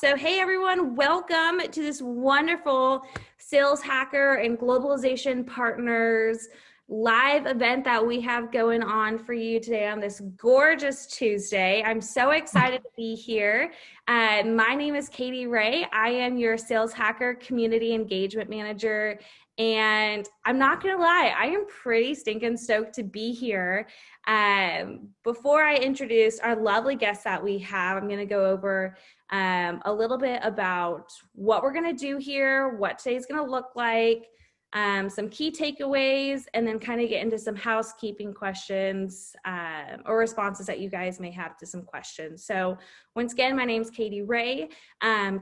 So hey everyone, welcome to this wonderful Sales Hacker and Globalization Partners live event that we have going on for you today on this gorgeous Tuesday. I'm so excited to be here. My name is Katie Ray. I am your Sales Hacker Community Engagement Manager. And I'm not going to lie, I am pretty stinking stoked to be here. Before I introduce our lovely guests that we have, I'm going to go over a little bit about what we're going to do here, what today's going to look like, some key takeaways, and then kind of get into some housekeeping questions or responses that you guys may have to some questions. So once again, my name is Katie Ray.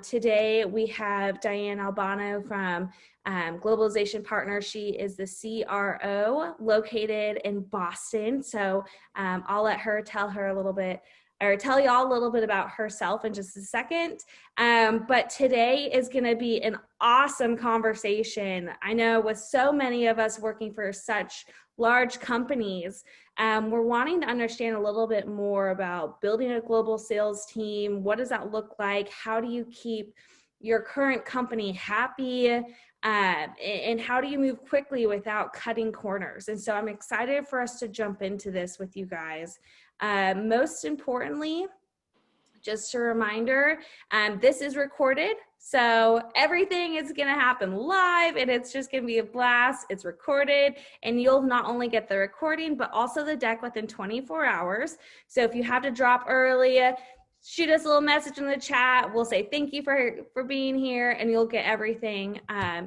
Today we have Diane Albano from Globalization Partners. She is the CRO located in Boston. So I'll let her tell y'all a little bit about herself in just a second. But today is going to be an awesome conversation. I know with so many of us working for such large companies, we're wanting to understand a little bit more about building a global sales team. What does that look like? How do you keep your current company happy? And how do you move quickly without cutting corners? And so I'm excited for us to jump into this with you guys. Most importantly, just a reminder, this is recorded. So everything is going to happen live and it's just going to be a blast. It's recorded and you'll not only get the recording, but also the deck within 24 hours. So if you have to drop early, shoot us a little message in the chat. We'll say thank you for being here and you'll get everything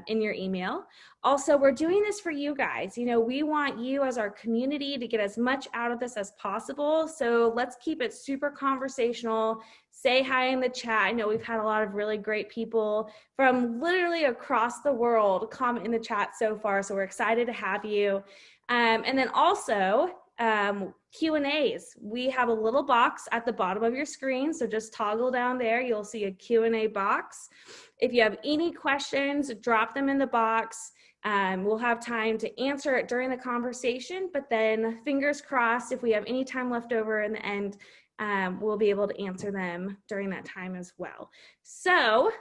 in your email. Also, we're doing this for you guys. You know, we want you as our community to get as much out of this as possible. So let's keep it super conversational. Say hi in the chat. I know we've had a lot of really great people from literally across the world comment in the chat so far. So we're excited to have you. And then also, Q&As. We have a little box at the bottom of your screen, so just toggle down there. You'll see a Q&A box. If you have any questions, drop them in the box. We'll have time to answer it during the conversation, but then fingers crossed, if we have any time left over in the end, we'll be able to answer them during that time as well. So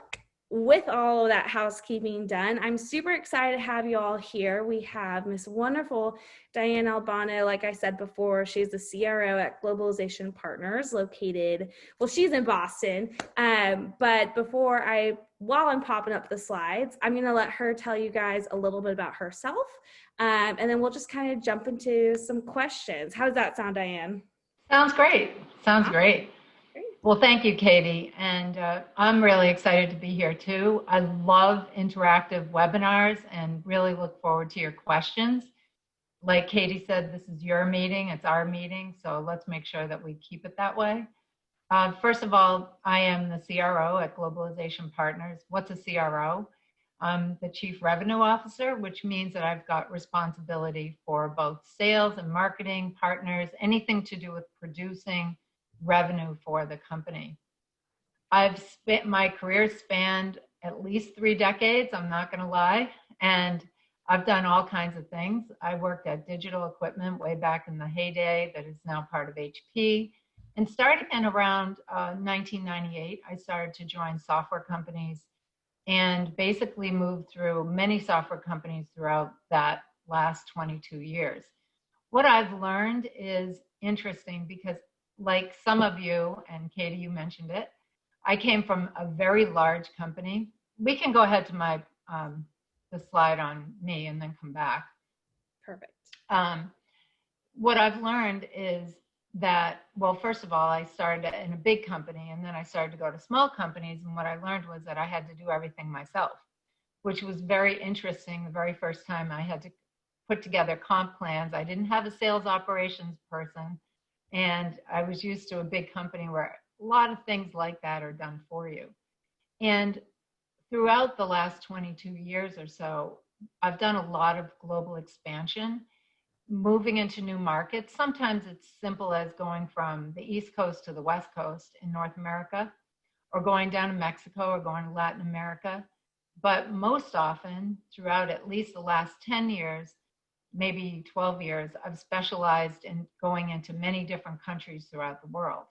with all of that housekeeping done, I'm super excited to have you all here. We have Miss Wonderful Diane Albano. Like I said before, she's the CRO at Globalization Partners located, well, she's in Boston. But while I'm popping up the slides, I'm going to let her tell you guys a little bit about herself. And then we'll just kind of jump into some questions. How does that sound, Diane? Sounds great. Sounds great. Well, thank you, Katie. And I'm really excited to be here too. I love interactive webinars and really look forward to your questions. Like Katie said, this is your meeting, it's our meeting, so let's make sure that we keep it that way. First of all, I am the CRO at Globalization Partners. What's a CRO? I'm the Chief Revenue Officer, which means that I've got responsibility for both sales and marketing, partners, anything to do with producing revenue for the company. My career spanned at least 3 decades, I'm not going to lie, and I've done all kinds of things. I worked at Digital Equipment way back in the heyday that is now part of HP. And starting in around 1998, I started to join software companies and basically moved through many software companies throughout that last 22 years. What I've learned is interesting because, like some of you, and Katie, you mentioned it, I came from a very large company. We can go ahead to the slide on me and then come back. Perfect. What I've learned is that, well, first of all, I started in a big company and then I started to go to small companies. And what I learned was that I had to do everything myself, which was very interesting. The very first time I had to put together comp plans, I didn't have a sales operations person. And I was used to a big company where a lot of things like that are done for you. And throughout the last 22 years or so, I've done a lot of global expansion, moving into new markets. Sometimes it's simple as going from the East Coast to the West Coast in North America, or going down to Mexico, or going to Latin America. But most often, throughout at least the last 10 years, maybe 12 years, I've specialized in going into many different countries throughout the world.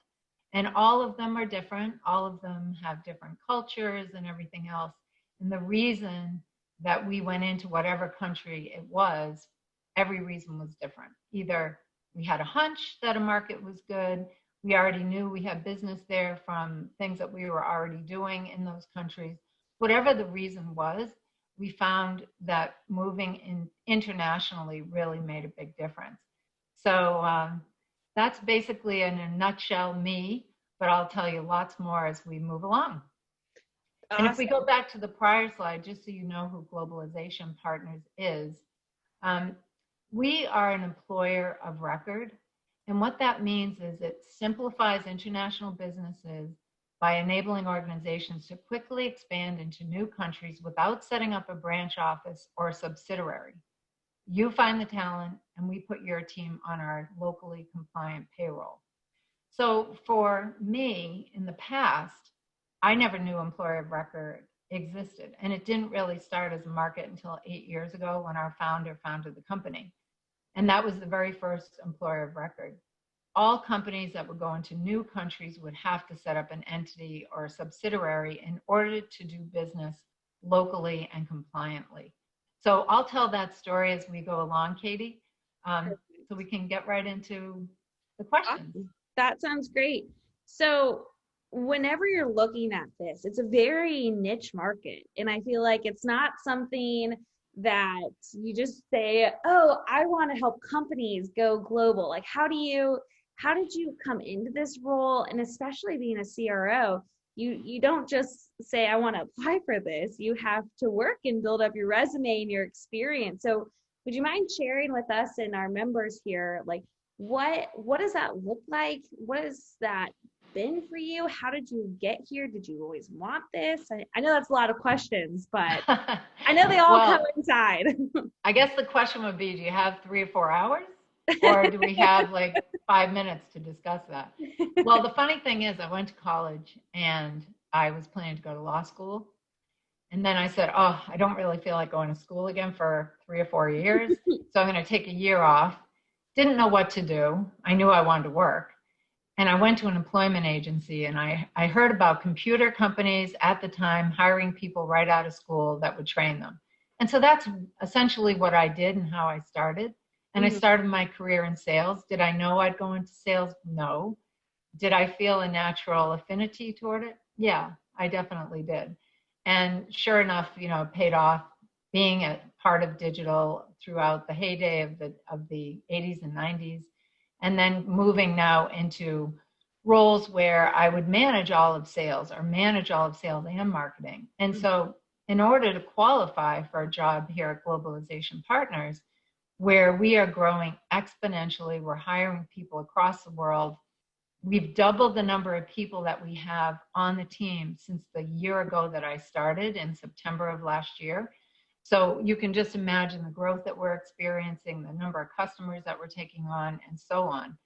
And all of them are different. All of them have different cultures and everything else. And the reason that we went into whatever country it was, every reason was different. Either we had a hunch that a market was good, we already knew we had business there from things that we were already doing in those countries. Whatever the reason was, we found that moving internationally really made a big difference. So that's basically in a nutshell me, but I'll tell you lots more as we move along. Awesome. And if we go back to the prior slide, just so you know who Globalization Partners is, we are an employer of record. And what that means is it simplifies international businesses by enabling organizations to quickly expand into new countries without setting up a branch office or a subsidiary. You find the talent, and we put your team on our locally compliant payroll. So for me, in the past, I never knew employer of record existed. And it didn't really start as a market until 8 years ago when our founder founded the company. And that was the very first employer of record. All companies that would go into new countries would have to set up an entity or a subsidiary in order to do business locally and compliantly. So I'll tell that story as we go along, Katie, so we can get right into the questions. Awesome. That sounds great. So whenever you're looking at this, it's a very niche market. And I feel like it's not something that you just say, oh, I want to help companies go global. Like, how did you come into this role? And especially being a CRO, you don't just say, I want to apply for this. You have to work and build up your resume and your experience. So would you mind sharing with us and our members here, like, what does that look like? What has that been for you? How did you get here? Did you always want this? I know that's a lot of questions, but I know they all coincide. I guess the question would be, do you have 3 or 4 hours? Or do we have like 5 minutes to discuss that? Well, the funny thing is I went to college and I was planning to go to law school. And then I said, oh, I don't really feel like going to school again for 3 or 4 years. So I'm going to take a year off. Didn't know what to do. I knew I wanted to work. And I went to an employment agency and I heard about computer companies at the time hiring people right out of school that would train them. And so that's essentially what I did and how I started. And I started my career in sales. Did I know I'd go into sales? No. Did I feel a natural affinity toward it? Yeah, I definitely did. And sure enough, it paid off being a part of digital throughout the heyday of the 80s and 90s. And then moving now into roles where I would manage all of sales and marketing. And so in order to qualify for a job here at Globalization Partners, where we are growing exponentially, we're hiring people across the world. We've doubled the number of people that we have on the team since the year ago that I started in September of last year. So you can just imagine the growth that we're experiencing, the number of customers that we're taking on, and so on.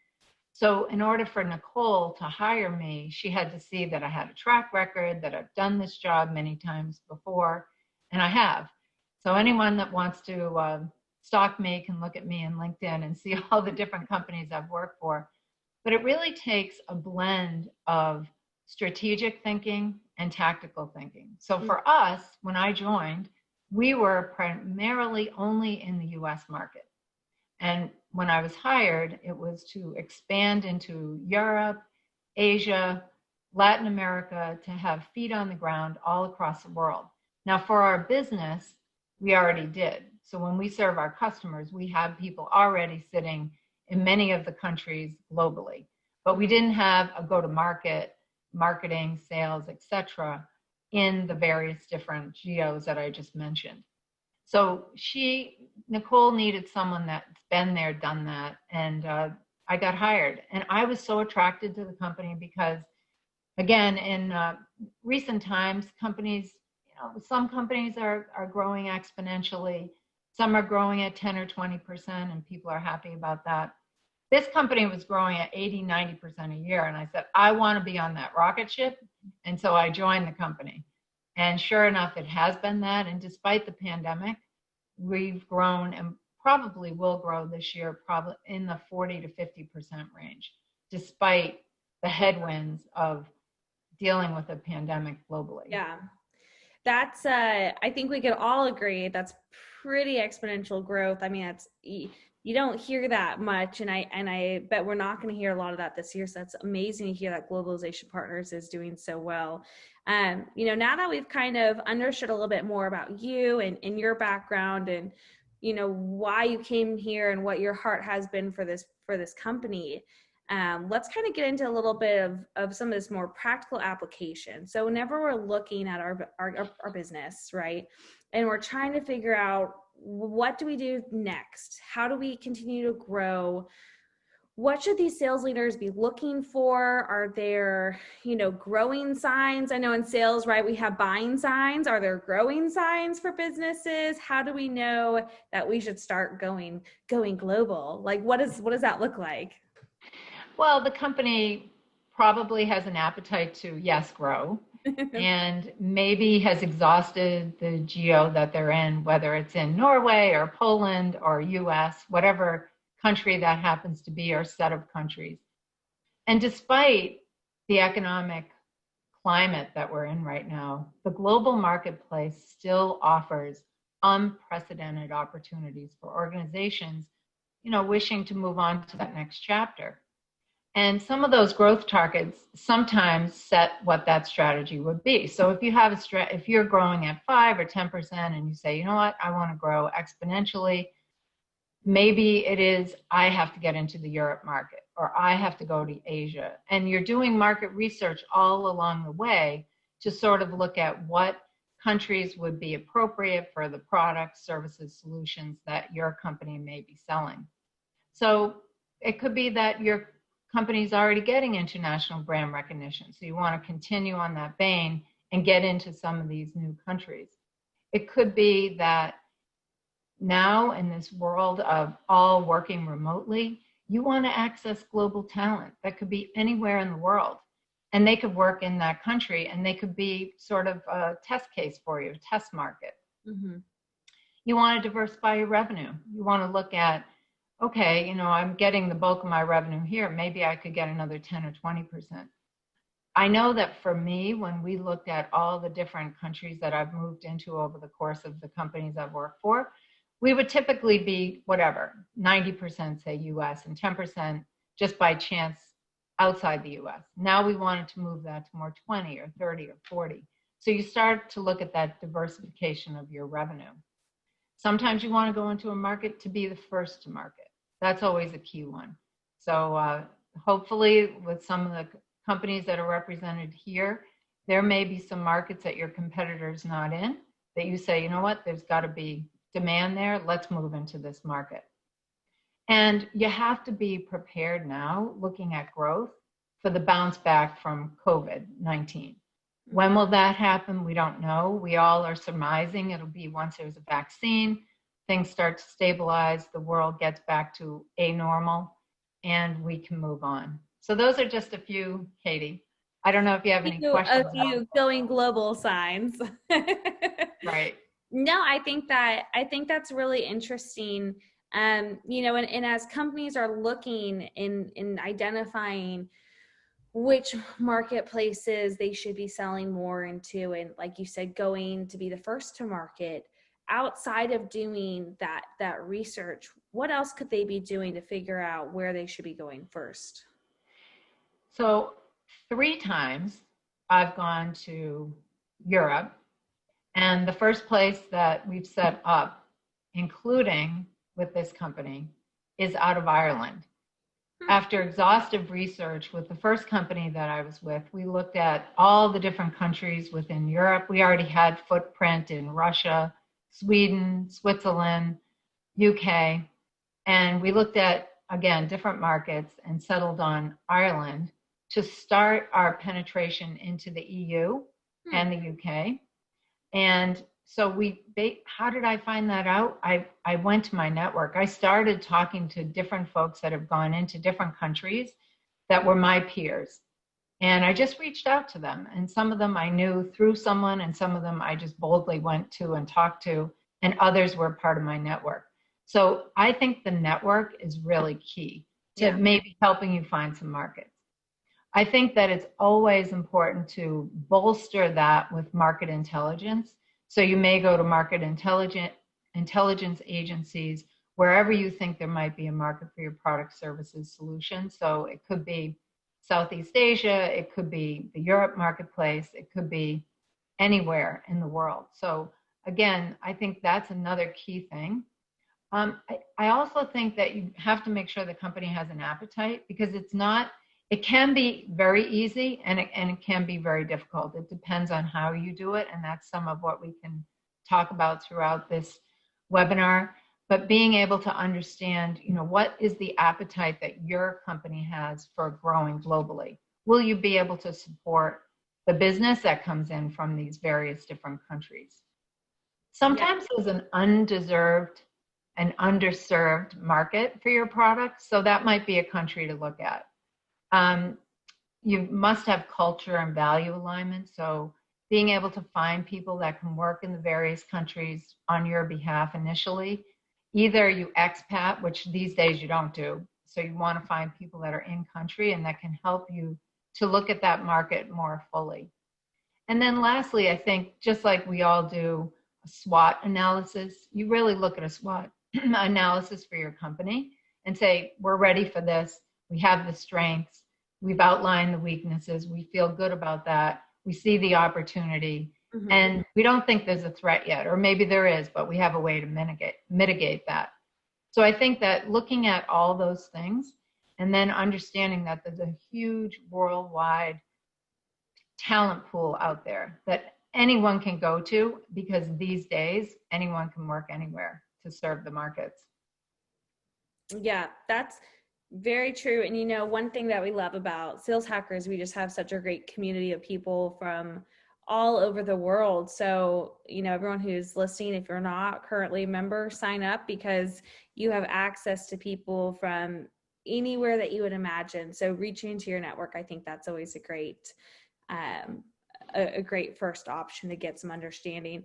So in order for Nicole to hire me, she had to see that I had a track record, that I've done this job many times before, and I have. So anyone that wants to stalk me can look at me in LinkedIn and see all the different companies I've worked for. But it really takes a blend of strategic thinking and tactical thinking. So for us, when I joined, we were primarily only in the US market. And when I was hired, it was to expand into Europe, Asia, Latin America, to have feet on the ground all across the world. Now, for our business, we already did. So when we serve our customers, we have people already sitting in many of the countries globally. But we didn't have a go-to-market, marketing, sales, etc., in the various different geos that I just mentioned. So Nicole needed someone that's been there, done that, and I got hired. And I was so attracted to the company because, again, in recent times, companies, some companies are growing exponentially. Some are growing at 10 or 20%, and people are happy about that. This company was growing at 80, 90% a year. And I said, I want to be on that rocket ship. And so I joined the company. And sure enough, it has been that. And despite the pandemic, we've grown and probably will grow this year, probably in the 40 to 50% range, despite the headwinds of dealing with a pandemic globally. Yeah. That's I think we could all agree that's pretty exponential growth. I mean, that's you don't hear that much, and I bet we're not going to hear a lot of that this year. So that's amazing to hear that Globalization Partners is doing so well. Now that we've kind of understood a little bit more about you and your background, and why you came here and what your heart has been for this company. Let's kind of get into a little bit of some of this more practical application. So whenever we're looking at our business, right, and we're trying to figure out what do we do next? How do we continue to grow? What should these sales leaders be looking for? Are there, growing signs? I know in sales, right, we have buying signs. Are there growing signs for businesses? How do we know that we should start going global? Like, what does that look like? Well, the company probably has an appetite to, yes, grow, and maybe has exhausted the geo that they're in, whether it's in Norway or Poland or US, whatever country that happens to be, or set of countries. And despite the economic climate that we're in right now, the global marketplace still offers unprecedented opportunities for organizations, wishing to move on to that next chapter. And some of those growth targets sometimes set what that strategy would be. So if you have if you're growing at 5 or 10% and you say, you know what, I want to grow exponentially, maybe it is, I have to get into the Europe market, or I have to go to Asia. And you're doing market research all along the way to sort of look at what countries would be appropriate for the products, services, solutions that your company may be selling. So it could be that your company's already getting international brand recognition, so you want to continue on that vein and get into some of these new countries. It could be that now in this world of all working remotely, you want to access global talent that could be anywhere in the world, and they could work in that country, and they could be sort of a test case for you, a test market. Mm-hmm. You want to diversify your revenue. You want to look at, okay, I'm getting the bulk of my revenue here. Maybe I could get another 10 or 20%. I know that for me, when we looked at all the different countries that I've moved into over the course of the companies I've worked for, we would typically be 90% say US and 10% just by chance outside the US. Now we wanted to move that to more 20 or 30 or 40. So you start to look at that diversification of your revenue. Sometimes you want to go into a market to be the first to market. That's always a key one. So hopefully with some of the companies that are represented here, there may be some markets that your competitor's not in that you say, you know what, there's got to be demand there. Let's move into this market. And you have to be prepared now, looking at growth, for the bounce back from COVID-19. When will that happen? We don't know. We all are surmising it'll be once there's a vaccine, things start to stabilize, the world gets back to a normal, and we can move on. So those are just a few, Katie. I don't know if you have any questions. A few going global signs. Right. No, I think that's really interesting. And as companies are looking in identifying which marketplaces they should be selling more into, and like you said, going to be the first to market, outside of doing that research, what else could they be doing to figure out where they should be going first? So 3 times I've gone to Europe, and the first place that we've set up, including with this company, is out of Ireland. After exhaustive research with the first company that I was with, we looked at all the different countries within Europe. We already had footprint in Russia, Sweden, Switzerland, UK, and we looked at, again, different markets and settled on Ireland to start our penetration into the EU and the UK. And so how did I find that out? I went to my network. I started talking to different folks that have gone into different countries that were my peers. And I just reached out to them. And some of them I knew through someone, and some of them I just boldly went to and talked to, and others were part of my network. So I think the network is really key to maybe helping you find some markets. I think that it's always important to bolster that with market intelligence. So you may go to market intelligence agencies wherever you think there might be a market for your product, services, solution. So it could be Southeast Asia, it could be the Europe marketplace, it could be anywhere in the world. So again, I think that's another key thing. I also think that you have to make sure the company has an appetite, because it can be very easy and it can be very difficult. It depends on how you do it. And that's some of what we can talk about throughout this webinar. But being able to understand, what is the appetite that your company has for growing globally? Will you be able to support the business that comes in from these various different countries? Sometimes there's an undeserved and underserved market for your product. So that might be a country to look at. You must have culture and value alignment. So being able to find people that can work in the various countries on your behalf initially. Either you expat, which these days you don't do. So you want to find people that are in country and that can help you to look at that market more fully. And then lastly, I think just like we all do a SWOT analysis, you really look at a SWOT analysis for your company and say, we're ready for this. We have the strengths. We've outlined the weaknesses. We feel good about that. We see the opportunity. Mm-hmm. And we don't think there's a threat yet, or maybe there is, but we have a way to mitigate that. So I think that looking at all those things and then understanding that there's a huge worldwide talent pool out there that anyone can go to, because these days anyone can work anywhere to serve the markets. Yeah, that's very true. And one thing that we love about Sales Hackers, we just have such a great community of people from all over the world. So, everyone who's listening, if you're not currently a member, sign up, because you have access to people from anywhere that you would imagine. So reaching into your network, I think that's always a great first option to get some understanding.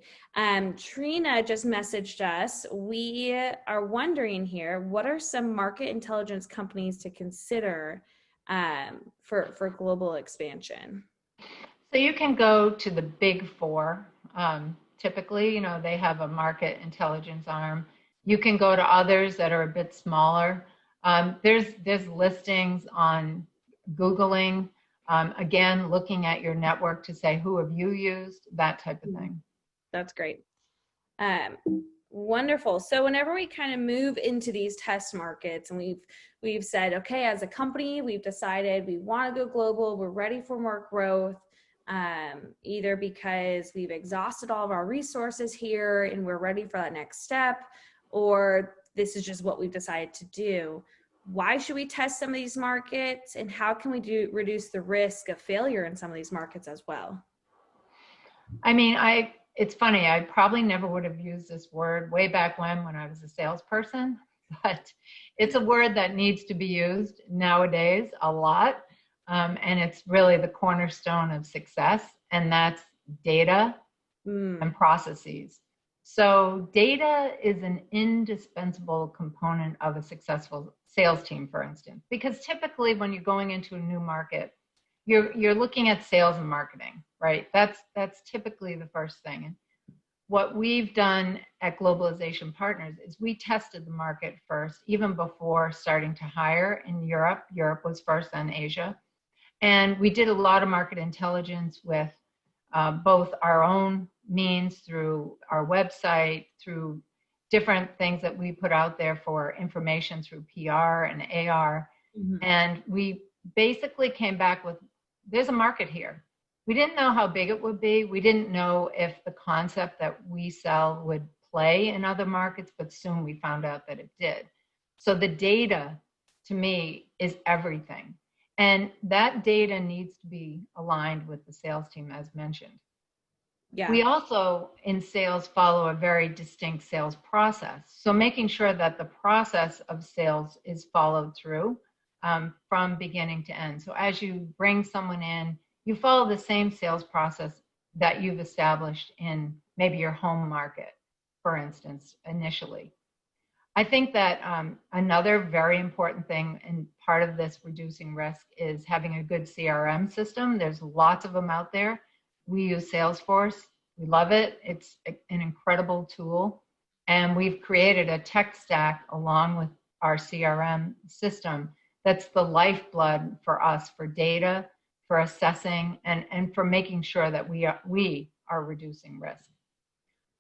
Trina just messaged us. We are wondering here, what are some market intelligence companies to consider for global expansion? So you can go to the big four. Typically, they have a market intelligence arm. You can go to others that are a bit smaller. There's listings on Googling. Again, looking at your network to say, who have you used, that type of thing. That's great. Wonderful. So whenever we kind of move into these test markets and we've said, okay, as a company, we've decided we want to go global, we're ready for more growth, either because we've exhausted all of our resources here and we're ready for that next step, or this is just what we've decided to do. Why should we test some of these markets, and how can we reduce the risk of failure in some of these markets as well? I mean, it's funny, I probably never would have used this word way back when I was a salesperson, but it's a word that needs to be used nowadays a lot. And it's really the cornerstone of success, and that's data and processes. So data is an indispensable component of a successful sales team, for instance, because typically when you're going into a new market, you're looking at sales and marketing, right? That's typically the first thing. And what we've done at Globalization Partners is we tested the market first, even before starting to hire in Europe. Europe was first, then Asia. And we did a lot of market intelligence with both our own means, through our website, through different things that we put out there for information through PR and AR. Mm-hmm. And we basically came back with, there's a market here. We didn't know how big it would be. We didn't know if the concept that we sell would play in other markets, but soon we found out that it did. So the data, to me, is everything. And that data needs to be aligned with the sales team, as mentioned. Yeah. We also, in sales, follow a very distinct sales process. So making sure that the process of sales is followed through from beginning to end. So as you bring someone in, you follow the same sales process that you've established in maybe your home market, for instance, initially. I think that another very important thing, and part of this reducing risk, is having a good CRM system. There's lots of them out there. We use Salesforce. We love it. It's an incredible tool. And we've created a tech stack along with our CRM system that's the lifeblood for us for data, for assessing, and for making sure that we are reducing risk.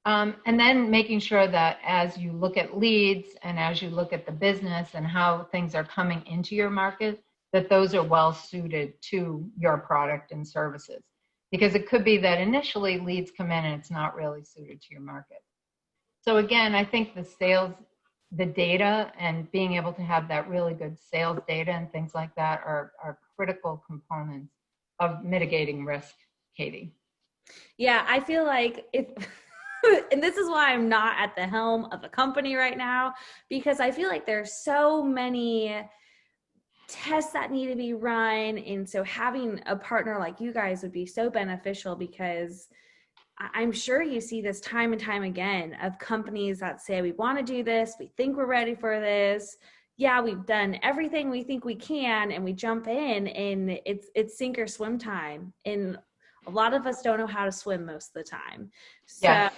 And then making sure that as you look at leads and as you look at the business and how things are coming into your market, that those are well suited to your product and services. Because it could be that initially leads come in and it's not really suited to your market. So again, I think the data and being able to have that really good sales data and things like that are critical components of mitigating risk, Katie. Yeah, I feel like if and this is why I'm not at the helm of a company right now, because I feel like there's so many tests that need to be run. And so having a partner like you guys would be so beneficial, because I'm sure you see this time and time again of companies that say, we want to do this, we think we're ready for this. Yeah, we've done everything we think we can, and we jump in and it's sink or swim time. And a lot of us don't know how to swim most of the time. So, Yes,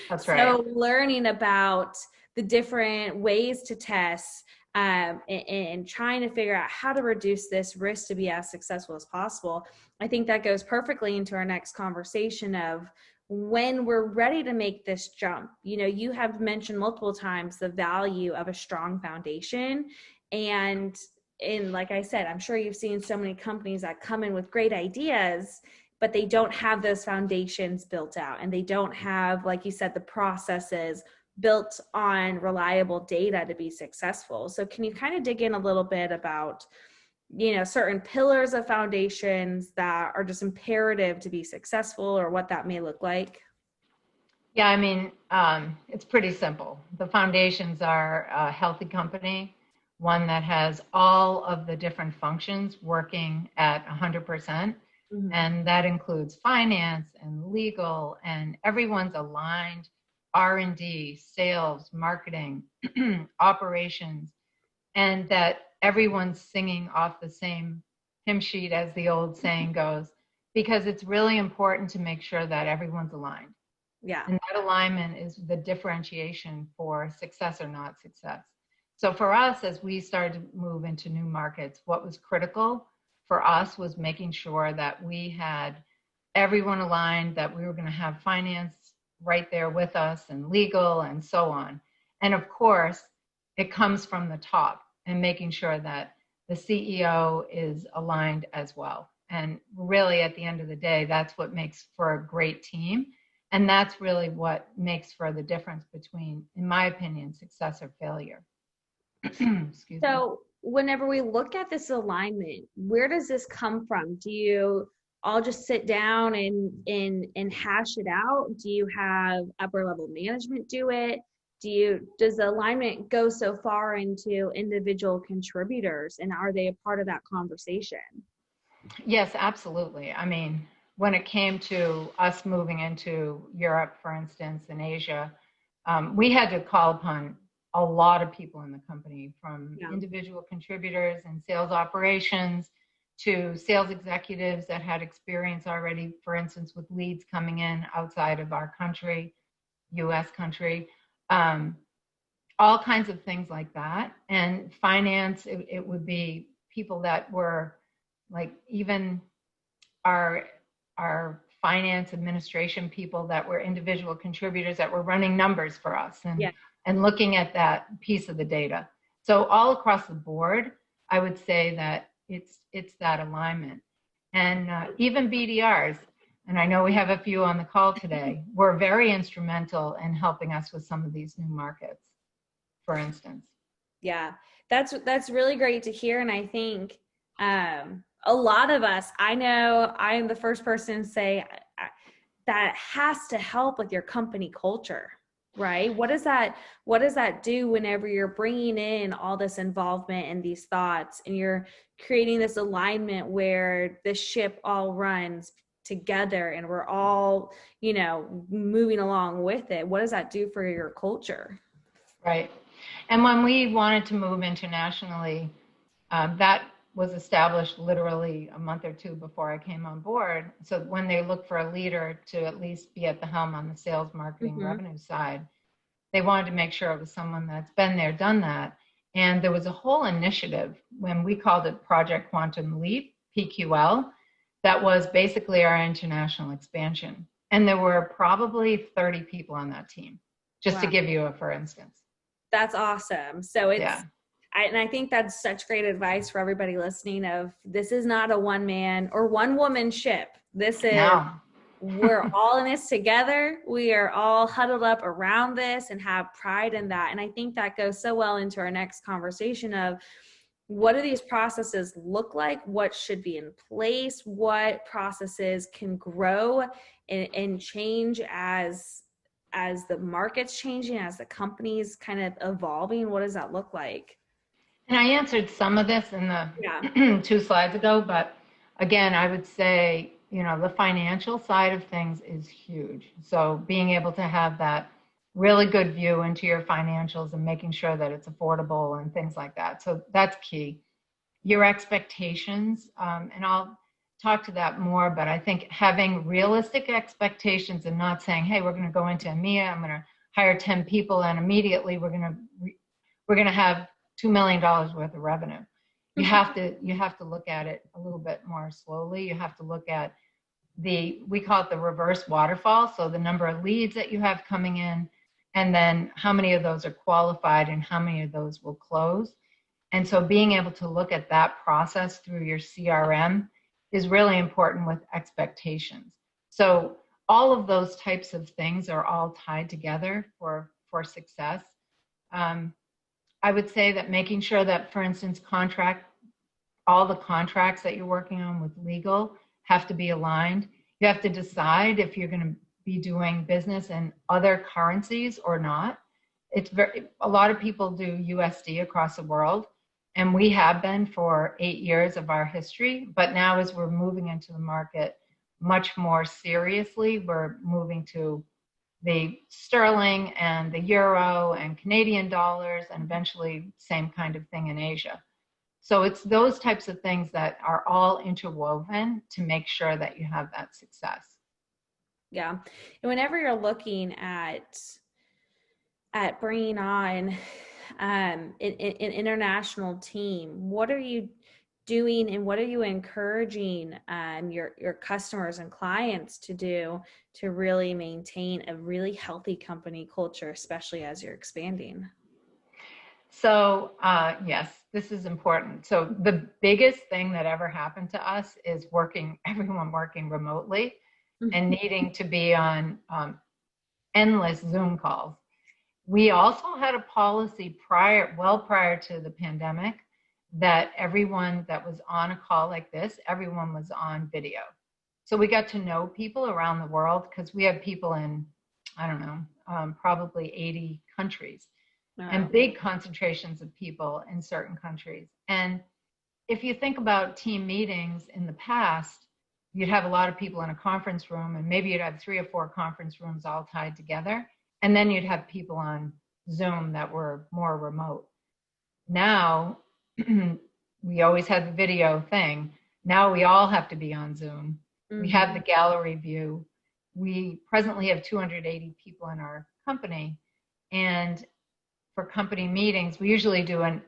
that's right. so learning about the different ways to test and trying to figure out how to reduce this risk to be as successful as possible. I think that goes perfectly into our next conversation of when we're ready to make this jump. You know, you have mentioned multiple times the value of a strong foundation. And like I said, I'm sure you've seen so many companies that come in with great ideas, but they don't have those foundations built out, and they don't have, like you said, the processes built on reliable data to be successful. So can you kind of dig in a little bit about, you know, certain pillars of foundations that are just imperative to be successful, or what that may look like? Yeah, I mean, it's pretty simple. The foundations are a healthy company, one that has all of the different functions working at 100%. Mm-hmm. And that includes finance and legal, and everyone's aligned, R&D, sales, marketing, operations, and that everyone's singing off the same hymn sheet, as the old saying goes, because it's really important to make sure that everyone's aligned. Yeah. And that alignment is the differentiation for success or not success. So for us, as we started to move into new markets, what was critical for us was making sure that we had everyone aligned, that we were going to have finance right there with us, and legal, and so on. And of course, it comes from the top, and making sure that the CEO is aligned as well. And really, at the end of the day, that's what makes for a great team. And that's really what makes for the difference between, in my opinion, success or failure. Excuse me. Whenever we look at this alignment, where does this come from? Do you all just sit down and hash it out? Do you have upper level management do it? Does the alignment go so far into individual contributors, and are they a part of that conversation? Yes, absolutely. I mean, when it came to us moving into Europe, for instance, and Asia, we had to call upon a lot of people in the company, from individual contributors and sales operations to sales executives that had experience already, for instance, with leads coming in outside of our country, US country, all kinds of things like that. And finance, it would be people that were like even our finance administration people that were individual contributors that were running numbers for us and looking at that piece of the data. So all across the board, I would say that it's that alignment. And even BDRs, and I know we have a few on the call today, were very instrumental in helping us with some of these new markets, for instance. Yeah, that's really great to hear. And I think a lot of us, I know I am the first person to say that has to help with your company culture, right? What does that do whenever you're bringing in all this involvement and these thoughts, and you're creating this alignment where the ship all runs together and we're all, you know, moving along with it? What does that do for your culture? Right. And when we wanted to move internationally, that was established literally a month or two before I came on board. So when they look for a leader to at least be at the helm on the sales, marketing, Mm-hmm. revenue side, they wanted to make sure it was someone that's been there, done that. And there was a whole initiative when we called it Project Quantum Leap, PQL, that was basically our international expansion. And there were probably 30 people on that team, just to Wow. give you a for instance. That's awesome. So Yeah. and I think that's such great advice for everybody listening of this is not a one man or one woman ship. This is, No. we're all in this together. We are all huddled up around this and have pride in that. And I think that goes so well into our next conversation of what do these processes look like? What should be in place? What processes can grow and change as the market's changing, as the company's kind of evolving? What does that look like? And I answered some of this in Yeah. the 2 slides ago, but again, I would say, the financial side of things is huge. So being able to have that really good view into your financials and making sure that it's affordable and things like that. So that's key. Your expectations, and I'll talk to that more, but I think having realistic expectations and not saying, hey, we're going to go into EMEA, I'm going to hire 10 people and immediately we're going to have $2 million worth of revenue. You have to look at it a little bit more slowly. You have to look at we call it the reverse waterfall. So the number of leads that you have coming in, and then how many of those are qualified and how many of those will close. And so being able to look at that process through your CRM is really important with expectations. So all of those types of things are all tied together for success. I would say that making sure that, for instance, all the contracts that you're working on with legal have to be aligned. You have to decide if you're going to be doing business in other currencies or not. A lot of people do USD across the world, and we have been for 8 years of our history. But now, as we're moving into the market much more seriously, we're moving to the sterling and the euro and Canadian dollars, and eventually same kind of thing in Asia. So it's those types of things that are all interwoven to make sure that you have that success. Yeah. And whenever you're looking at bringing on an international team, what are you doing and what are you encouraging your customers and clients to do to really maintain a really healthy company culture, especially as you're expanding? So yes, this is important. So the biggest thing that ever happened to us is everyone working remotely and needing to be on endless Zoom calls. We also had a policy prior to the pandemic that everyone that was on a call like this, everyone was on video. So we got to know people around the world because we have people in, I don't know, probably 80 countries. Wow. And big concentrations of people in certain countries. And if you think about team meetings in the past, you'd have a lot of people in a conference room, and maybe you'd have 3 or 4 conference rooms all tied together. And then you'd have people on Zoom that were more remote. Now, we always had the video thing. Now we all have to be on Zoom. Mm-hmm. We have the gallery view. We presently have 280 people in our company. And for company meetings, we usually do an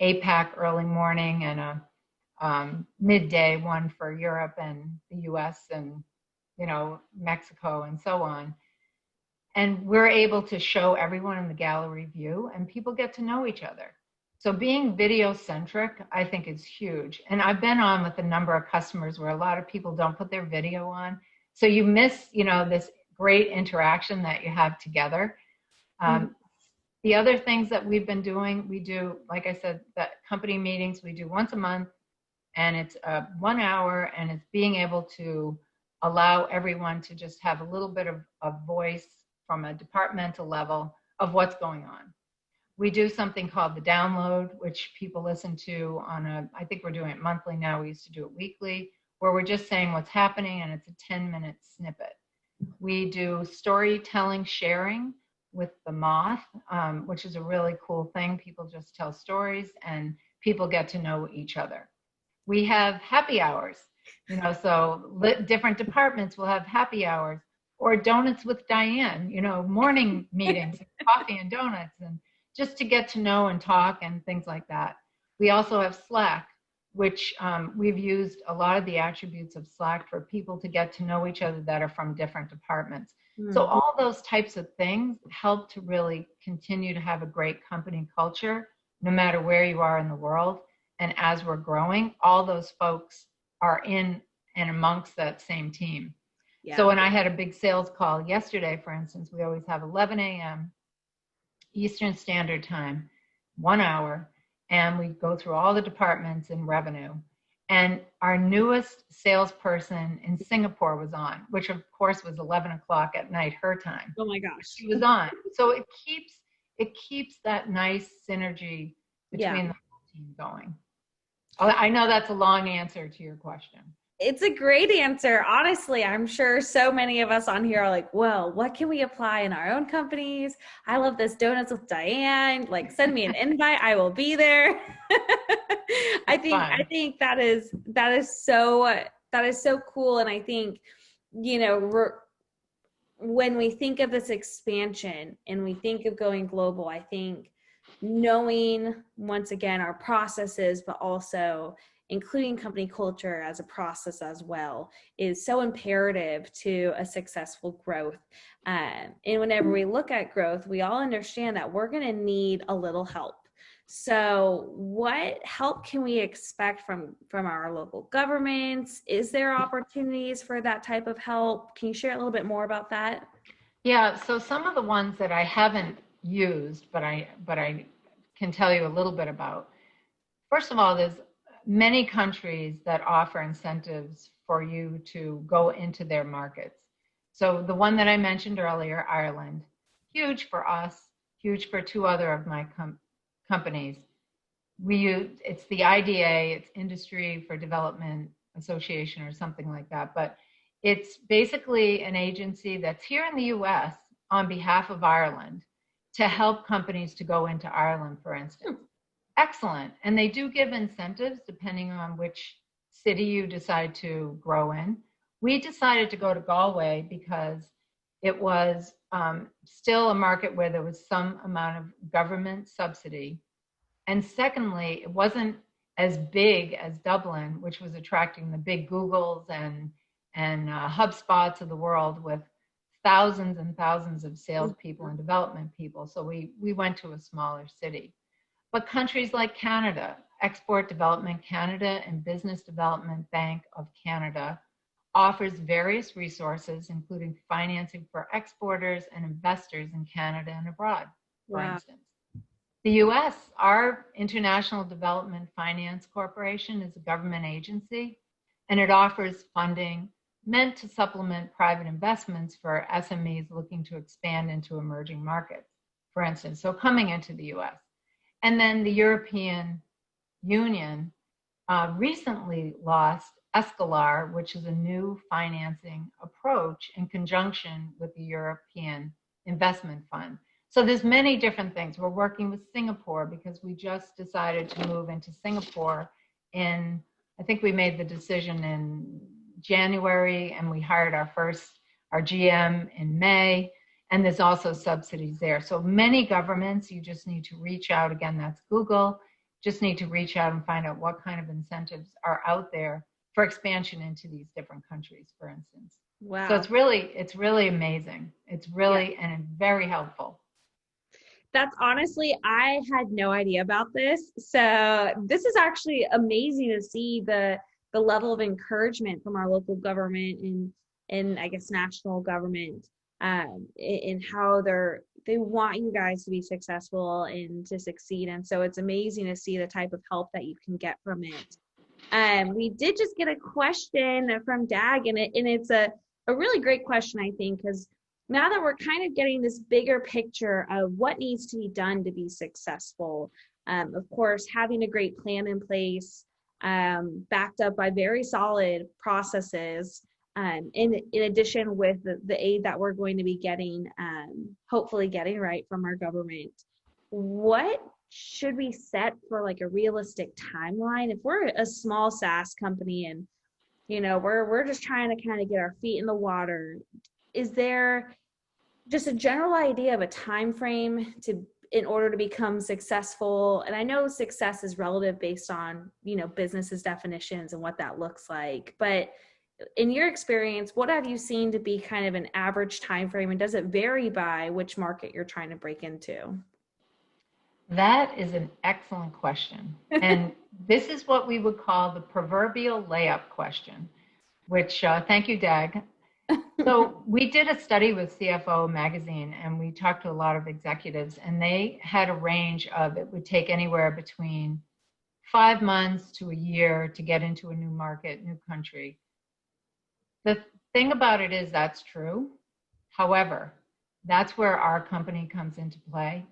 APAC early morning and a midday one for Europe and the US and, Mexico and so on. And we're able to show everyone in the gallery view and people get to know each other. So being video centric, I think is huge. And I've been on with a number of customers where a lot of people don't put their video on. So you miss, this great interaction that you have together. The other things that we've been doing, we do, like I said, that company meetings, we do once a month, and it's 1 hour, and it's being able to allow everyone to just have a little bit of a voice from a departmental level of what's going on. We do something called the download, which people listen to I think we're doing it monthly now. We used to do it weekly, where we're just saying what's happening, and it's a 10-minute snippet. We do storytelling sharing with the Moth, which is a really cool thing. People just tell stories and people get to know each other. We have happy hours, so different departments will have happy hours, or donuts with Diane, morning meetings, coffee and donuts, and just to get to know and talk and things like that. We also have Slack, which we've used a lot of the attributes of Slack for people to get to know each other that are from different departments. Mm-hmm. So all those types of things help to really continue to have a great company culture, no matter where you are in the world. And as we're growing, all those folks are in and amongst that same team. Yeah. So when I had a big sales call yesterday, for instance, we always have 11 a.m. Eastern Standard Time, 1 hour, and we go through all the departments in revenue. And our newest salesperson in Singapore was on, which of course was 11 o'clock at night, her time. Oh my gosh. She was on. So it keeps that nice synergy between the whole team going. I know that's a long answer to your question. It's a great answer. Honestly, I'm sure so many of us on here are like, well, what can we apply in our own companies? I love this donuts with Diane. Like, send me an invite. I will be there. I think that is so cool. And I think, when we think of this expansion and we think of going global, I think knowing, once again, our processes, but also including company culture as a process as well, is so imperative to a successful growth. And whenever we look at growth, we all understand that we're going to need a little help. So what help can we expect from our local governments? Is there opportunities for that type of help? Can you share a little bit more about that? Yeah, so some of the ones that I haven't used, but I can tell you a little bit about. First of all, there's many countries that offer incentives for you to go into their markets. So the one that I mentioned earlier, Ireland, huge for us, huge for two other of my companies. It's the IDA, it's Industry for Development Association or something like that, but it's basically an agency that's here in the US on behalf of Ireland to help companies to go into Ireland, for instance. Excellent. And they do give incentives depending on which city you decide to grow in. We decided to go to Galway because it was still a market where there was some amount of government subsidy. And secondly, it wasn't as big as Dublin, which was attracting the big Googles and HubSpots of the world with thousands and thousands of salespeople and development people. So we went to a smaller city. But countries like Canada, Export Development Canada and Business Development Bank of Canada offers various resources, including financing for exporters and investors in Canada and abroad, for instance. The US, our International Development Finance Corporation, is a government agency, and it offers funding meant to supplement private investments for SMEs looking to expand into emerging markets, for instance, so coming into the US. And then the European Union recently launched Escalar, which is a new financing approach in conjunction with the European Investment Fund. So there's many different things. We're working with Singapore because we just decided to move into Singapore I think we made the decision in January, and we hired our GM in May. And there's also subsidies there. So many governments, you just need to reach out. Again, that's Google. Just need to reach out and find out what kind of incentives are out there for expansion into these different countries, for instance. Wow. So it's really amazing. It's really and very helpful. That's honestly, I had no idea about this. So this is actually amazing to see the level of encouragement from our local government and I guess national government. In how they want you guys to be successful and to succeed. And so it's amazing to see the type of help that you can get from it. We did just get a question from Dag, and it's a really great question, I think, because now that we're kind of getting this bigger picture of what needs to be done to be successful, of course, having a great plan in place, backed up by very solid processes, in addition with the aid that we're going to be getting, hopefully getting right from our government. what should we set for like a realistic timeline? If we're a small SaaS company and, we're just trying to kind of get our feet in the water, is there just a general idea of a time frame in order to become successful? And I know success is relative based on, businesses definitions and what that looks like, but in your experience, what have you seen to be kind of an average time frame, and does it vary by which market you're trying to break into? That is an excellent question. And this is what we would call the proverbial layup question, which, thank you, Dag. So we did a study with CFO Magazine, and we talked to a lot of executives, and they had a range of, it would take anywhere between 5 months to a year to get into a new market, new country. The thing about it is that's true. However, that's where our company comes into play.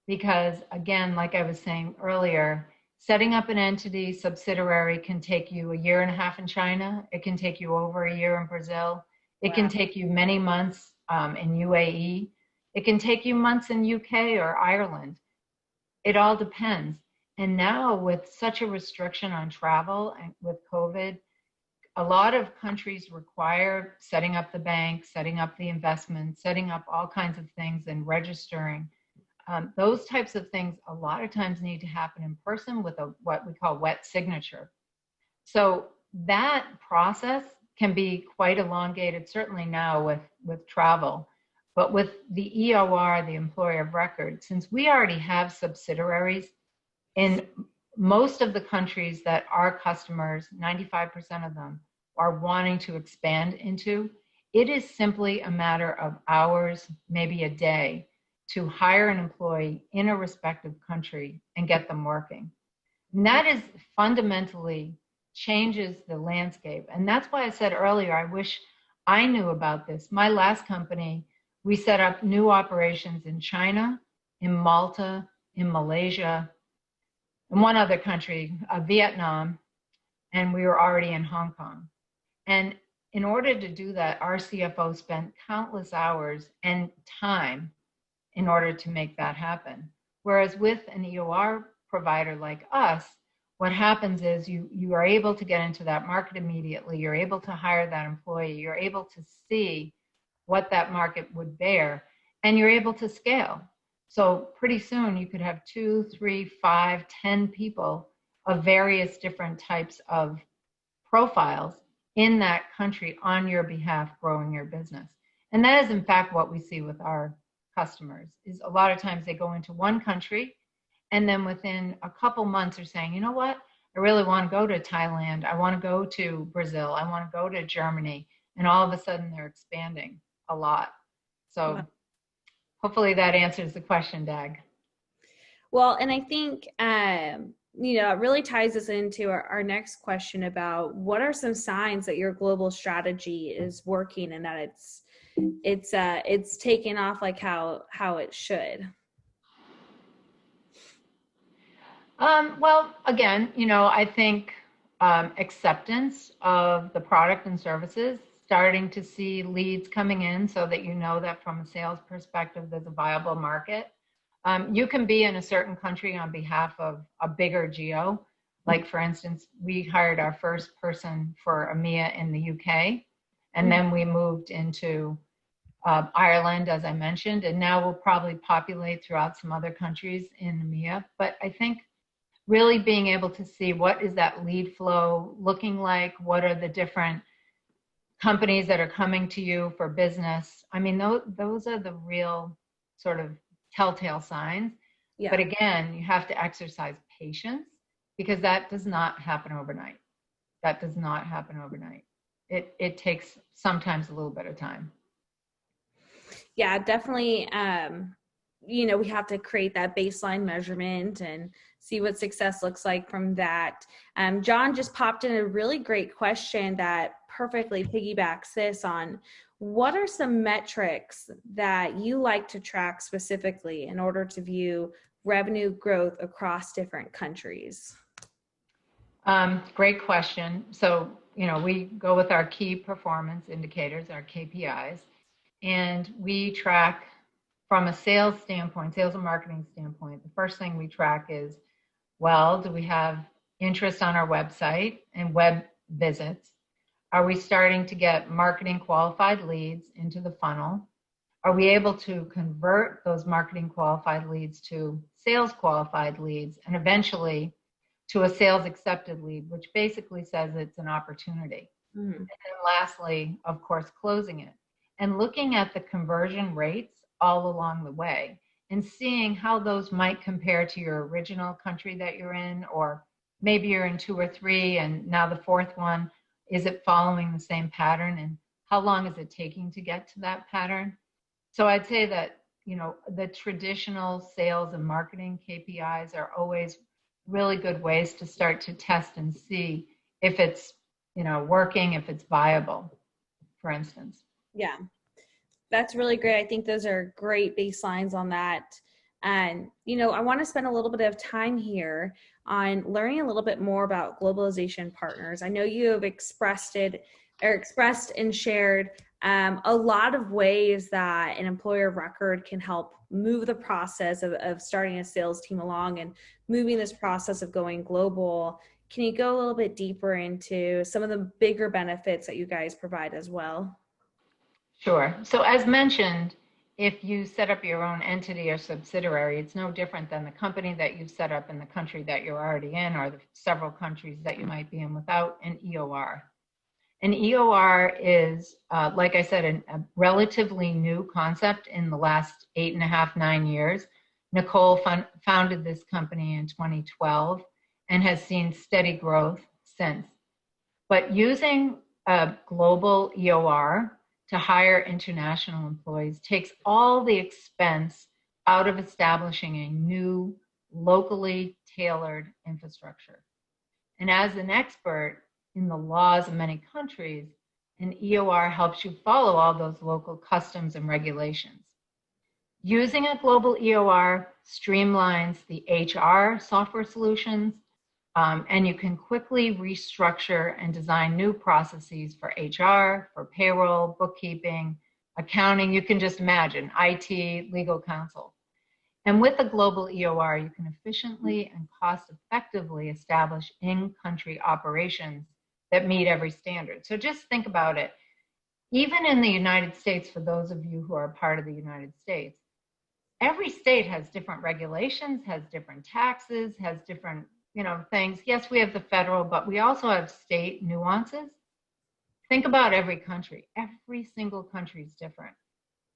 Because again, like I was saying earlier, setting up an entity subsidiary can take you a year and a half in China. It can take you over a year in Brazil. It can take you many months in UAE. It can take you months in UK or Ireland. It all depends. And now with such a restriction on travel and with COVID, a lot of countries require setting up the bank, setting up the investment, setting up all kinds of things and registering. Those types of things a lot of times need to happen in person with what we call wet signature. So that process can be quite elongated, certainly now with travel. But with the EOR, the employer of record, since we already have subsidiaries in most of the countries that our customers, 95% of them, are wanting to expand into, it is simply a matter of hours, maybe a day, to hire an employee in a respective country and get them working. And that is fundamentally changes the landscape. And that's why I said earlier, I wish I knew about this. My last company, we set up new operations in China, in Malta, in Malaysia, and one other country, Vietnam, and we were already in Hong Kong. And in order to do that, our CFO spent countless hours and time in order to make that happen. Whereas with an EOR provider like us, what happens is you are able to get into that market immediately. You're able to hire that employee. You're able to see what that market would bear, and you're able to scale. So pretty soon you could have 2, 3, 5, 10 people of various different types of profiles in that country on your behalf, growing your business. And that is in fact what we see with our customers, is a lot of times they go into one country and then within a couple months are saying, you know what, I really want to go to Thailand. I want to go to Brazil. I want to go to Germany. And all of a sudden they're expanding a lot. So hopefully that answers the question, Dag. Well, and I think, it really ties us into our next question about what are some signs that your global strategy is working and that it's taking off like how it should. Well, again, I think acceptance of the product and services, starting to see leads coming in so that you know that from a sales perspective, there's a viable market. You can be in a certain country on behalf of a bigger geo. Like, for instance, we hired our first person for EMEA in the UK, and then we moved into Ireland, as I mentioned, and now we'll probably populate throughout some other countries in EMEA. But I think really being able to see what is that lead flow looking like, what are the different companies that are coming to you for business. I mean, those are the real sort of telltale signs. Yeah. But again, you have to exercise patience because that does not happen overnight. That does not happen overnight. It takes sometimes a little bit of time. Yeah, definitely. We have to create that baseline measurement and see what success looks like from that. John just popped in a really great question that perfectly piggybacks this on what are some metrics that you like to track specifically in order to view revenue growth across different countries? Great question. So, we go with our key performance indicators, our KPIs, and we track from a sales standpoint, sales and marketing standpoint, the first thing we track is, well, do we have interest on our website and web visits? Are we starting to get marketing qualified leads into the funnel? Are we able to convert those marketing qualified leads to sales qualified leads and eventually to a sales accepted lead, which basically says it's an opportunity? And then lastly, of course, closing it and looking at the conversion rates all along the way and seeing how those might compare to your original country that you're in, or maybe you're in 2 or 3 and now the 4th one. Is it following the same pattern, and how long is it taking to get to that pattern? So I'd say that, you know, the traditional sales and marketing KPIs are always really good ways to start to test and see if it's, you know, working, if it's viable, for instance. Yeah, that's really great. I think those are great baselines on that. And, you know, I want to spend a little bit of time here on learning a little bit more about Globalization Partners. I know you have expressed and shared a lot of ways that an employer of record can help move the process of starting a sales team along and moving this process of going global. Can you go a little bit deeper into some of the bigger benefits that you guys provide as well? Sure. So as mentioned, if you set up your own entity or subsidiary, it's no different than the company that you've set up in the country that you're already in, or the several countries that you might be in without an EOR. An EOR is, like I said, a relatively new concept in the last 8.5, 9 years. Nicole founded this company in 2012 and has seen steady growth since. But using a global EOR to hire international employees takes all the expense out of establishing a new, locally tailored infrastructure. And as an expert in the laws of many countries, an EOR helps you follow all those local customs and regulations. Using a global EOR streamlines the HR software solutions, and you can quickly restructure and design new processes for HR, for payroll, bookkeeping, accounting. You can just imagine IT, legal counsel. And with a global EOR, you can efficiently and cost effectively establish in-country operations that meet every standard. So just think about it. Even in the United States, for those of you who are part of the United States, every state has different regulations, has different taxes, has different, you know, things. Yes, we have the federal, but we also have state nuances. Think about every country. Every single country is different.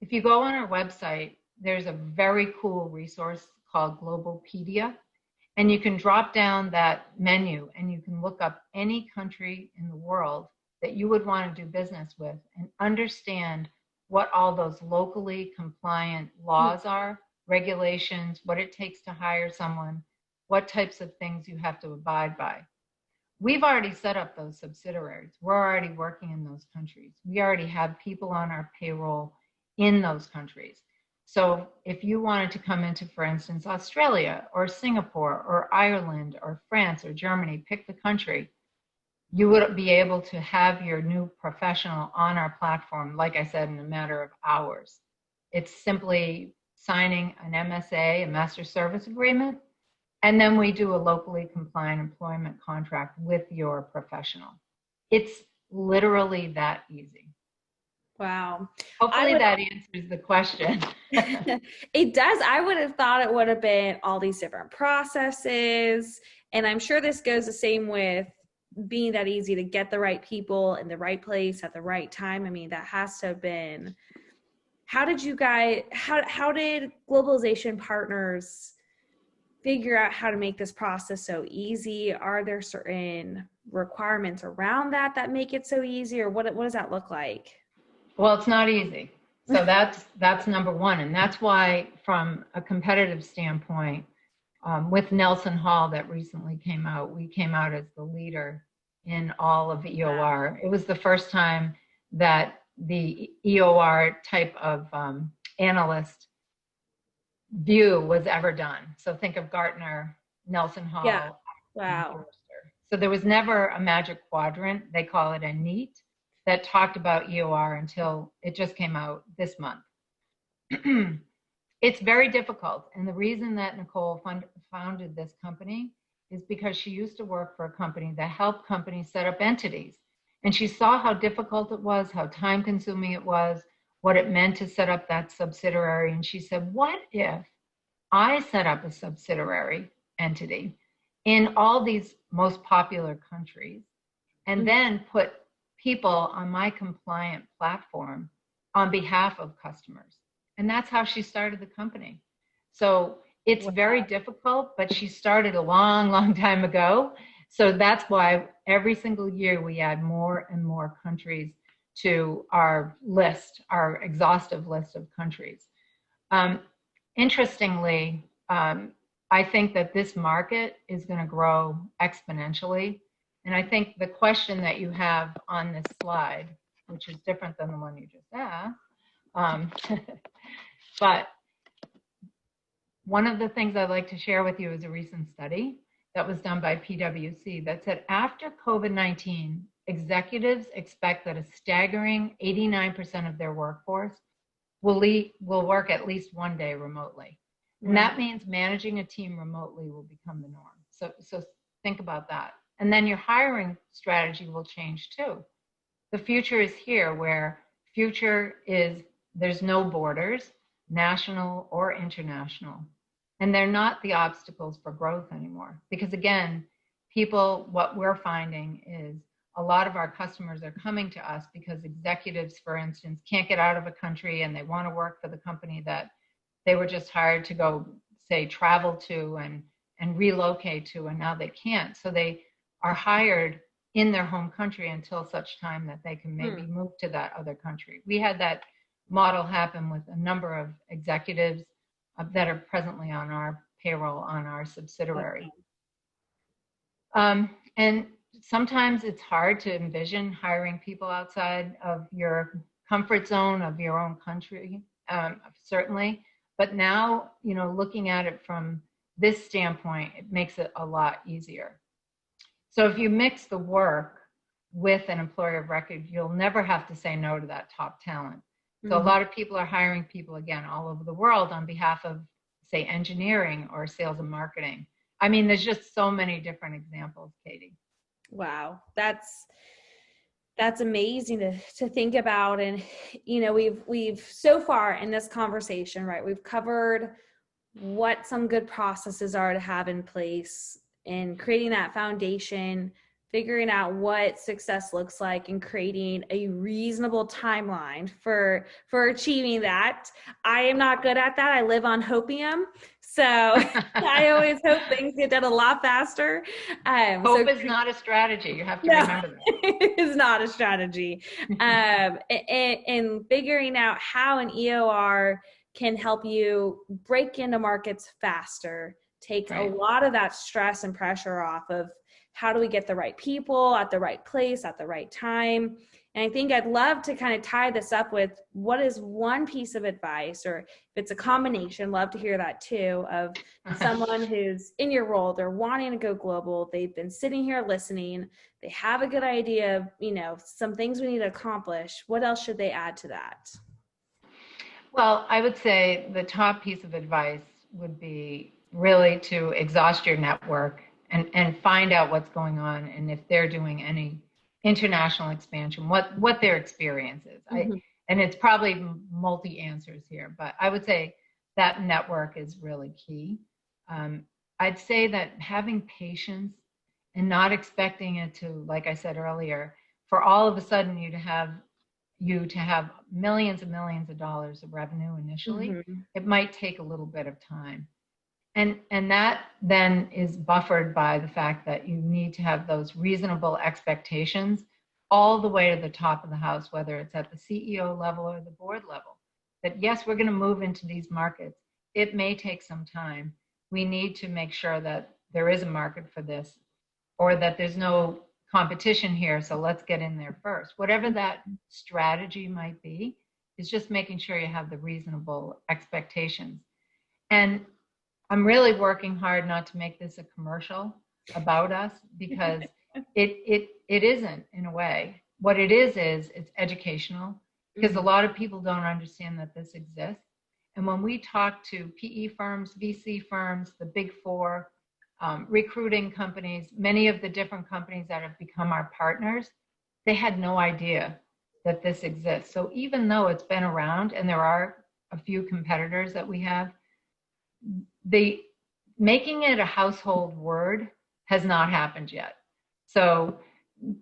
If you go on our website, there's a very cool resource called Globalpedia, and you can drop down that menu and you can look up any country in the world that you would want to do business with and understand what all those locally compliant laws are, regulations, what it takes to hire someone, what types of things you have to abide by. We've already set up those subsidiaries. We're already working in those countries. We already have people on our payroll in those countries. So if you wanted to come into, for instance, Australia or Singapore or Ireland or France or Germany, pick the country, you would be able to have your new professional on our platform, like I said, in a matter of hours. It's simply signing an MSA, a master service agreement, and then we do a locally compliant employment contract with your professional. It's literally that easy. Wow. Hopefully that answers the question. It does. I would have thought it would have been all these different processes. And I'm sure this goes the same with being that easy to get the right people in the right place at the right time. I mean, that has to have been, how did Globalization Partners figure out how to make this process so easy? Are there certain requirements around that make it so easy, or what does that look like? Well, it's not easy. So that's number one. And that's why, from a competitive standpoint, with Nelson Hall that recently came out, we came out as the leader in all of EOR. It was the first time that the EOR type of analyst view was ever done. So think of Gartner, Nelson Hall. Yeah. Wow. So there was never a magic quadrant, they call it a NEAT, that talked about EOR until it just came out this month. It's very difficult. And the reason that Nicole founded this company is because she used to work for a company that helped companies set up entities. And she saw how difficult it was, how time consuming it was, what it meant to set up that subsidiary. And she said, what if I set up a subsidiary entity in all these most popular countries and then put people on my compliant platform on behalf of customers? And that's how she started the company. So it's very difficult, but she started a long, long time ago. So that's why every single year we add more and more countries to our list, our exhaustive list of countries. Interestingly, I think that this market is going to grow exponentially. And I think the question that you have on this slide, which is different than the one you just asked, but one of the things I'd like to share with you is a recent study that was done by PwC that said after COVID-19, executives expect that a staggering 89% of their workforce will work at least one day remotely. And that means managing a team remotely will become the norm. So think about that. And then your hiring strategy will change too. The future is here, where future is there's no borders, national or international. And they're not the obstacles for growth anymore. Because again, what we're finding is a lot of our customers are coming to us because executives, for instance, can't get out of a country and they want to work for the company that they were just hired to go, say, travel to and relocate to, and now they can't. So they are hired in their home country until such time that they can maybe move to that other country. We had that model happen with a number of executives that are presently on our payroll on our subsidiary. And sometimes it's hard to envision hiring people outside of your comfort zone of your own country, certainly. But now, looking at it from this standpoint, it makes it a lot easier. So if you mix the work with an employer of record, you'll never have to say no to that top talent. So a lot of people are hiring people, again, all over the world on behalf of, say, engineering or sales and marketing. I mean, there's just so many different examples, Katie. Wow, that's amazing to think about. And we've so far in this conversation, right, we've covered what some good processes are to have in place in creating that foundation, figuring out what success looks like, and creating a reasonable timeline for achieving that. I am not good at that. I live on hopium. So I always hope things get done a lot faster. Hope is not a strategy. You have to remember that. It is not a strategy. And figuring out how an EOR can help you break into markets faster takes a lot of that stress and pressure off of how do we get the right people at the right place at the right time. And I think I'd love to kind of tie this up with what is one piece of advice, or if it's a combination, love to hear that too, of someone who's in your role, they're wanting to go global, they've been sitting here listening, they have a good idea of, some things we need to accomplish. What else should they add to that? Well, I would say the top piece of advice would be really to exhaust your network and find out what's going on, and if they're doing any international expansion, what their experience is. And it's probably multi-answers here, but I would say that network is really key. I'd say that having patience and not expecting it to, like I said earlier, for all of a sudden you to have millions and millions of dollars of revenue initially, it might take a little bit of time. And that then is buffered by the fact that you need to have those reasonable expectations all the way to the top of the house, whether it's at the CEO level or the board level, that yes, we're going to move into these markets. It may take some time. We need to make sure that there is a market for this, or that there's no competition here, so let's get in there first. Whatever that strategy might be, is just making sure you have the reasonable expectations. And I'm really working hard not to make this a commercial about us, because it isn't, in a way. What it is it's educational, because a lot of people don't understand that this exists. And when we talk to PE firms, VC firms, the big four, recruiting companies, many of the different companies that have become our partners, they had no idea that this exists. So even though it's been around and there are a few competitors that we have, the making it a household word has not happened yet. So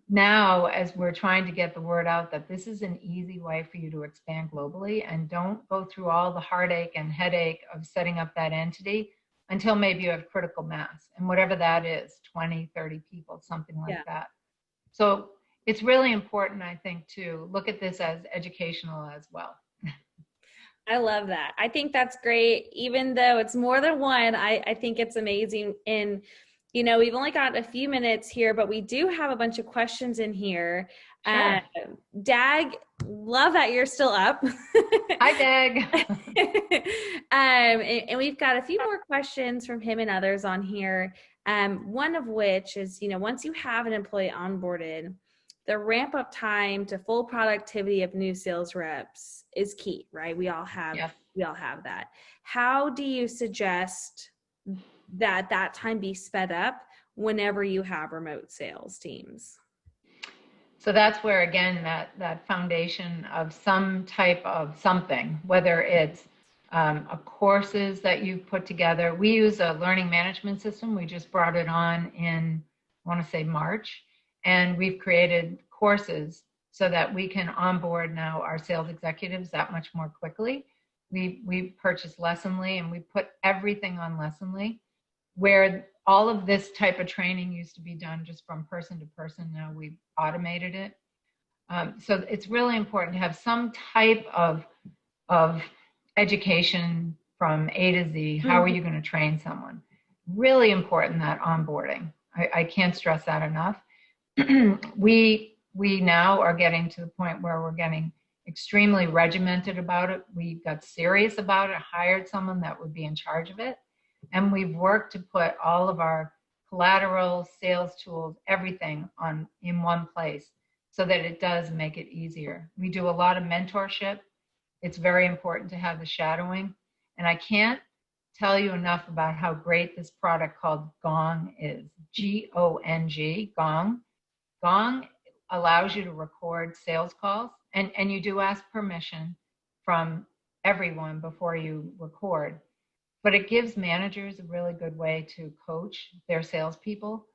now, as we're trying to get the word out that this is an easy way for you to expand globally, and don't go through all the heartache and headache of setting up that entity until maybe you have critical mass, and whatever that is, 20, 30 people, something like that. So it's really important, I think, to look at this as educational as well. I love that. I think that's great. Even though it's more than one, I think it's amazing. And, you know, we've only got a few minutes here, but we do have a bunch of questions in here. Sure. Dag, love that you're still up. Hi, Dag. And we've got a few more questions from him and others on here. One of which is, you know, once you have an employee onboarded, the ramp up time to full productivity of new sales reps is key, right? We all have that. How do you suggest that time be sped up whenever you have remote sales teams? So that's where, again, that foundation of some type of something, whether it's courses that you've put together. We use a learning management system. We just brought it on in, I want to say March, and we've created courses so that we can onboard now our sales executives that much more quickly. We purchased Lessonly, and we put everything on Lessonly, where all of this type of training used to be done just from person to person. Now we've automated it. So it's really important to have some type of education from A to Z. How are you going to train someone? Really important, that onboarding. I can't stress that enough. We now are getting to the point where we're getting extremely regimented about it. We got serious about it, hired someone that would be in charge of it. And we've worked to put all of our collateral, sales tools, everything in one place so that it does make it easier. We do a lot of mentorship. It's very important to have the shadowing. And I can't tell you enough about how great this product called Gong is. G-O-N-G, Gong. Gong allows you to record sales calls, and you do ask permission from everyone before you record. But it gives managers a really good way to coach their salespeople.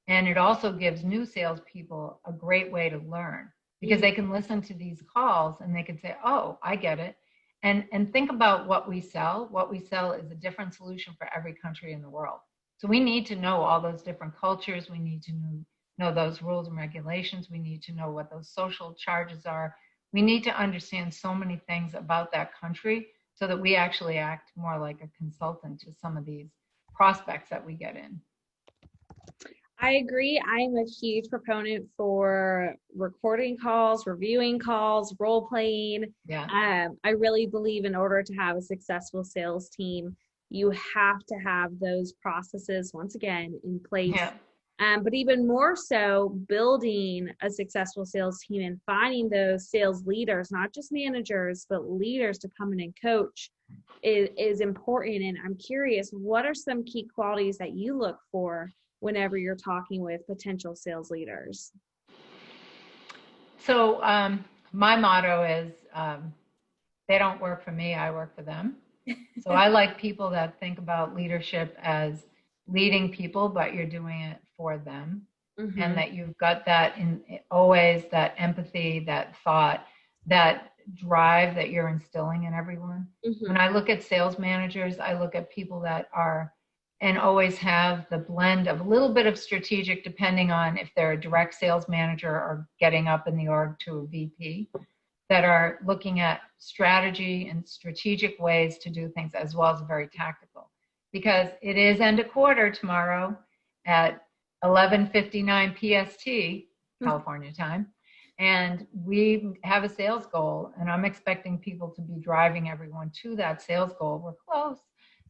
And it also gives new salespeople a great way to learn, because they can listen to these calls and they can say, oh, I get it. And think about what we sell. What we sell is a different solution for every country in the world. So we need to know all those different cultures. We need to know those rules and regulations. We need to know what those social charges are. We need to understand so many things about that country so that we actually act more like a consultant to some of these prospects that we get in. I agree. I'm a huge proponent for recording calls, reviewing calls, role playing. Yeah. I really believe in order to have a successful sales team, you have to have those processes, once again, in place. Yeah. But even more so, building a successful sales team and finding those sales leaders, not just managers, but leaders to come in and coach is important. And I'm curious, what are some key qualities that you look for whenever you're talking with potential sales leaders? So my motto is, they don't work for me, I work for them. So I like people that think about leadership as leading people, but you're doing it for them. Mm-hmm. And that you've got that always that empathy, that thought, that drive that you're instilling in everyone. Mm-hmm. When I look at sales managers, I look at people that are and always have the blend of a little bit of strategic, depending on if they're a direct sales manager or getting up in the org to a VP, that are looking at strategy and strategic ways to do things, as well as very tactical. Because it is end of quarter tomorrow at 11:59 PST, California time, and we have a sales goal, and I'm expecting people to be driving everyone to that sales goal. We're close,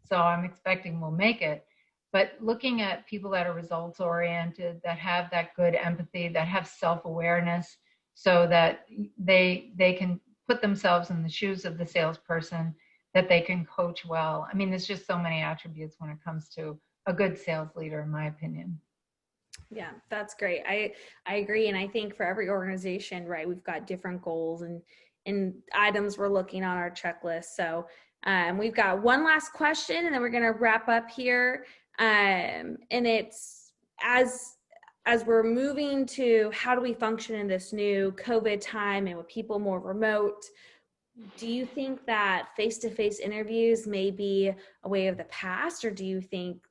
so I'm expecting we'll make it. But looking at people that are results oriented, that have that good empathy, that have self-awareness, so that they can put themselves in the shoes of the salesperson, that they can coach well. I mean, there's just so many attributes when it comes to a good sales leader, in my opinion. Yeah, that's great. I agree. And I think for every organization, right, we've got different goals and items we're looking on our checklist. So we've got one last question and then we're going to wrap up here. And it's as we're moving to how do we function in this new COVID time and with people more remote, do you think that face-to-face interviews may be a way of the past, or do you think,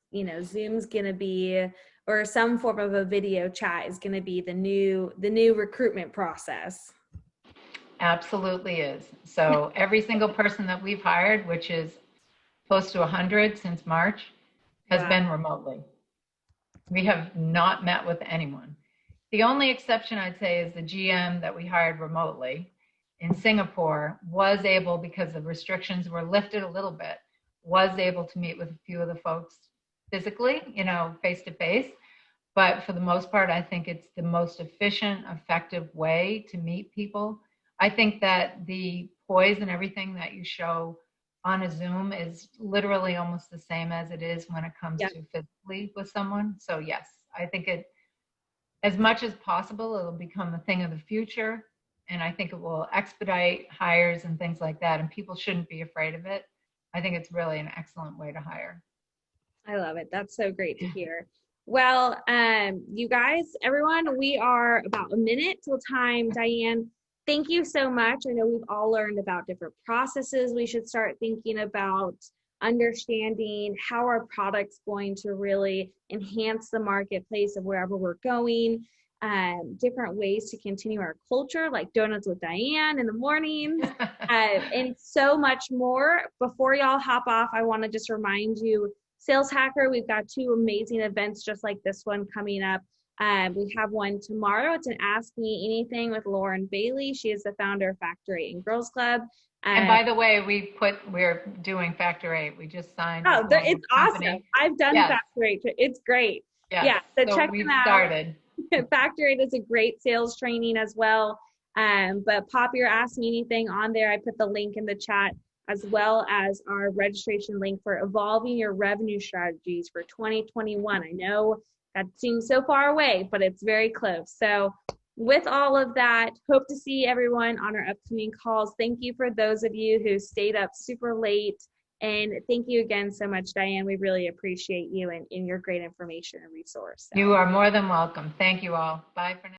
Zoom's going to be, or some form of a video chat is going to be the new recruitment process? Absolutely is. So every single person that we've hired, which is close to 100 since March, has been remotely. We have not met with anyone. The only exception I'd say is the GM that we hired remotely in Singapore was able, because the restrictions were lifted a little bit, was able to meet with a few of the folks physically, face to face. But for the most part, I think it's the most efficient, effective way to meet people. I think that the poise and everything that you show on a Zoom is literally almost the same as it is when it comes to physically with someone. So yes, I think it, as much as possible, it'll become a thing of the future. And I think it will expedite hires and things like that. And people shouldn't be afraid of it. I think it's really an excellent way to hire. I love it. That's so great to hear. Well, you guys, everyone, we are about a minute till time. Diane, thank you so much. I know we've all learned about different processes we should start thinking about, understanding how our product's going to really enhance the marketplace of wherever we're going, different ways to continue our culture, like donuts with Diane in the mornings, and so much more. Before y'all hop off, I want to just remind you, Sales Hacker, we've got 2 amazing events just like this one coming up. We have one tomorrow. It's an Ask Me Anything with Lauren Bailey. She is the founder of Factor 8 and Girls Club. And by the way, we're doing Factor 8. We just signed. Oh, it's awesome. I've done Factor 8. It's great. Yes. Yeah, so check them out. Started. Factor 8 is a great sales training as well. But pop your Ask Me Anything on there. I put the link in the chat, as well as our registration link for evolving your revenue strategies for 2021. I know that seems so far away, but it's very close. So with all of that, hope to see everyone on our upcoming calls. Thank you for those of you who stayed up super late. And thank you again so much, Diane. We really appreciate you and your great information and resource. So. You are more than welcome. Thank you all. Bye for now.